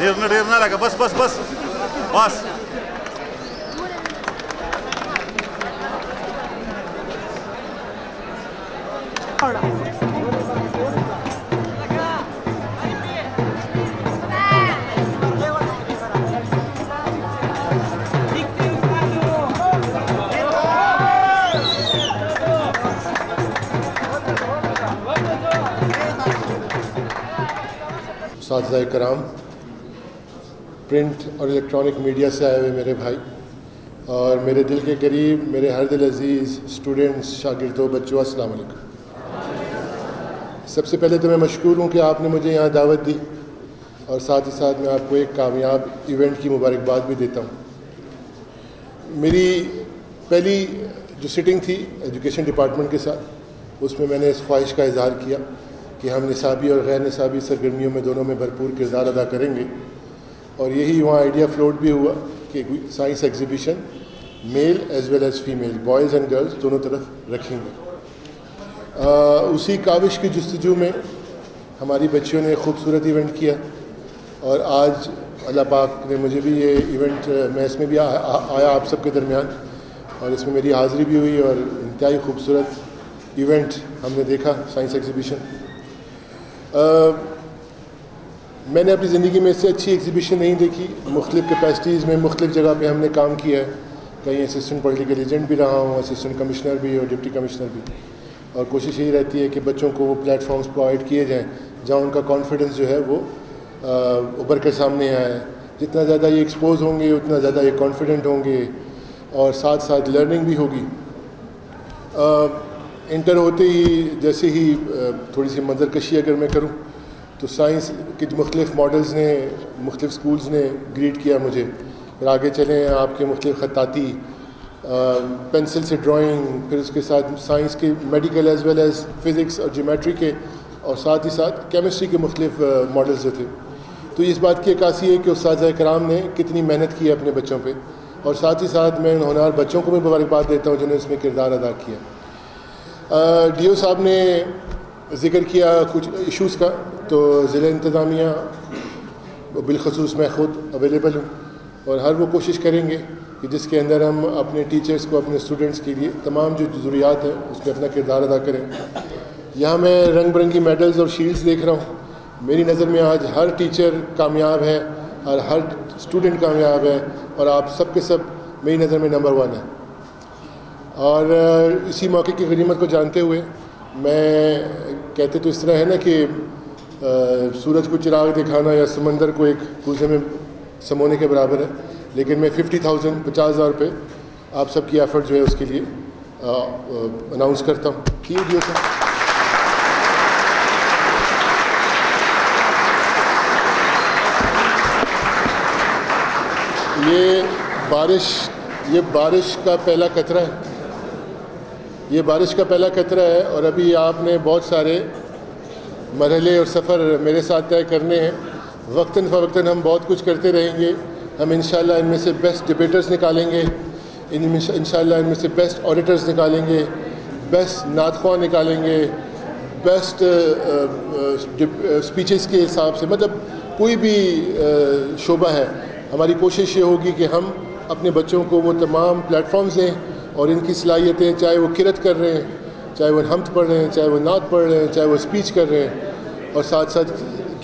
देर ना लगा, बस बस बस बस। साथिया कराम, प्रिंट और इलेक्ट्रॉनिक मीडिया से आए हुए मेरे भाई और मेरे दिल के करीब, मेरे हर दिल अजीज़ स्टूडेंट्स, शागिर्दों, बच्चों, अस्सलाम वालेकुम। सबसे पहले तो मैं मशकूर हूँ कि आपने मुझे यहाँ दावत दी और साथ ही साथ मैं आपको एक कामयाब इवेंट की मुबारकबाद भी देता हूँ। मेरी पहली जो सिटिंग थी एजुकेशन डिपार्टमेंट के साथ, उसमें मैंने इस ख्वाहिश का इजहार किया कि हम निसाबी और गैर निसाबी सरगर्मियों में दोनों में भरपूर किरदार अदा करेंगे और यही वहाँ आइडिया फ्लोट भी हुआ कि science exhibition male as well as female, boys and girls दोनों तरफ रखेंगे। उसी काविश की जुस्तजू में हमारी बच्चियों ने खूबसूरत इवेंट किया और आज अल्लाह पाक ने मुझे भी ये इवेंट, मैं इसमें भी आया आप सबके दरमियान और इसमें मेरी हाज़िरी भी हुई और इंतहाई खूबसूरत इवेंट हमने देखा साइंस एग्जीबिशन। मैंने अपनी ज़िंदगी में इससे अच्छी एग्जीबिशन नहीं देखी। मुख्तलिफ़ कैपेसिटीज़ में मुख्तलिफ़ जगह पे हमने काम किया है, कहीं असिस्टेंट पॉलिटिकल एजेंट भी रहा हूँ, असिस्टेंट कमिश्नर भी और डिप्टी कमिश्नर भी, और कोशिश यही रहती है कि बच्चों को वो प्लेटफॉर्म्स प्रोवाइड किए जाएँ जहाँ उनका कॉन्फिडेंस जो है वो उभर कर सामने आए। जितना ज़्यादा ये एक्सपोज होंगे उतना ज़्यादा ये कॉन्फिडेंट होंगे और साथ साथ लर्निंग भी होगी। इंटर होते ही जैसे ही थोड़ी सी मंजरकशी अगर मैं करूं तो साइंस के मुख्तलिफ़ मॉडल्स ने, मुख्तलिफ़ स्कूल्स ने ग्रीट किया मुझे। फिर आगे चलें आपके मुख्तलिफ़ ख़त्ताती, पेंसिल से ड्राइंग, फिर उसके साथ साइंस के medical as well as physics और ज्योमेट्री के और साथ ही साथ केमिस्ट्री के मुख्तलिफ़ मॉडल्स जो थे। तो इस बात की अक्कासी है कि उस्ताद कराम ने कितनी मेहनत की है अपने बच्चों पे और साथ ही साथ मैं होनहार बच्चों को भी मुबारकबाद देता हूँ जिन्होंने इसमें किरदार अदा किया। डीओ साहब ने ज़िक्र किया कुछ इश्यूज़ का, तो ज़िला इंतज़ामिया बिलखसूस मैं ख़ुद अवेलेबल हूँ और हर वो कोशिश करेंगे कि जिसके अंदर हम अपने टीचर्स को, अपने स्टूडेंट्स के लिए तमाम जो ज़रूरियात हैं उसमें अपना किरदार अदा करें। यहाँ मैं रंग बिरंगी मेडल्स और शील्ड्स देख रहा हूँ। मेरी नज़र में आज हर टीचर कामयाब है और हर स्टूडेंट कामयाब है और आप सब के सब मेरी नज़र में नंबर 1 है। और इसी मौके की गनीमत को जानते हुए मैं, कहते तो इस तरह है ना कि सूरज को चिराग दिखाना या समंदर को एक कूजे में समोने के बराबर है, लेकिन मैं 50,000 50,000 रुपये आप सबकी एफर्ट जो है उसके लिए अनाउंस करता हूँ। वीडियो से ये बारिश का पहला कतरा है, ये बारिश का पहला कतरा है और अभी आपने बहुत सारे मरहले और सफ़र मेरे साथ तय करने हैं। वक्तन फ़वक्तन हम बहुत कुछ करते रहेंगे। हम इंशाल्लाह इनमें से बेस्ट डिबेटर्स निकालेंगे, इंशाल्लाह इनमें से बेस्ट ऑडिटर्स निकालेंगे, बेस्ट नातख़्वां निकालेंगे, बेस्ट स्पीचेस के हिसाब से, मतलब कोई भी शोबा है। हमारी कोशिश ये होगी कि हम अपने बच्चों को वो तमाम प्लेटफॉर्म्स दें और इनकी सलाहियतें, चाहे वो किरत कर रहे हैं, चाहे वो हम्द पढ़ रहे हैं, चाहे वो नात पढ़ रहे हैं, चाहे वो स्पीच कर रहे हैं, और साथ साथ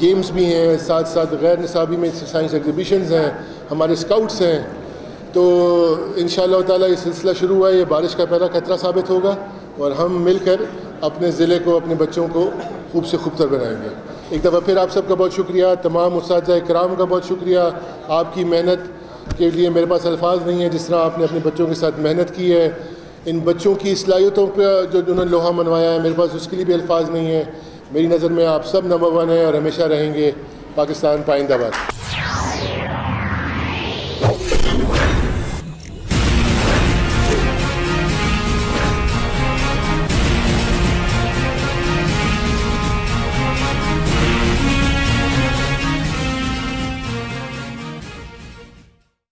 गेम्स भी हैं, साथ साथ गैर निसाबी में साइंस एग्जीबिशंस हैं, हमारे स्काउट्स हैं। तो इंशाअल्लाह ताला ये सिलसिला शुरू हुआ है, ये बारिश का पहला खतरा साबित होगा और हम मिलकर अपने ज़िले को, अपने बच्चों को खूब से खूबतर बनाएंगे। एक दफ़ा फिर आप सबका बहुत शुक्रिया, तमाम उस्ताद कराम का बहुत शुक्रिया। आपकी मेहनत के लिए मेरे पास अल्फाज नहीं है, जिस तरह आपने अपने बच्चों के साथ मेहनत की है। इन बच्चों की सलाहियतों पर जो उन्होंने लोहा मनवाया है, मेरे पास उसके लिए भी अल्फाज नहीं है। मेरी नज़र में आप सब नंबर 1 हैं और हमेशा रहेंगे। पाकिस्तान पाइंदाबाद।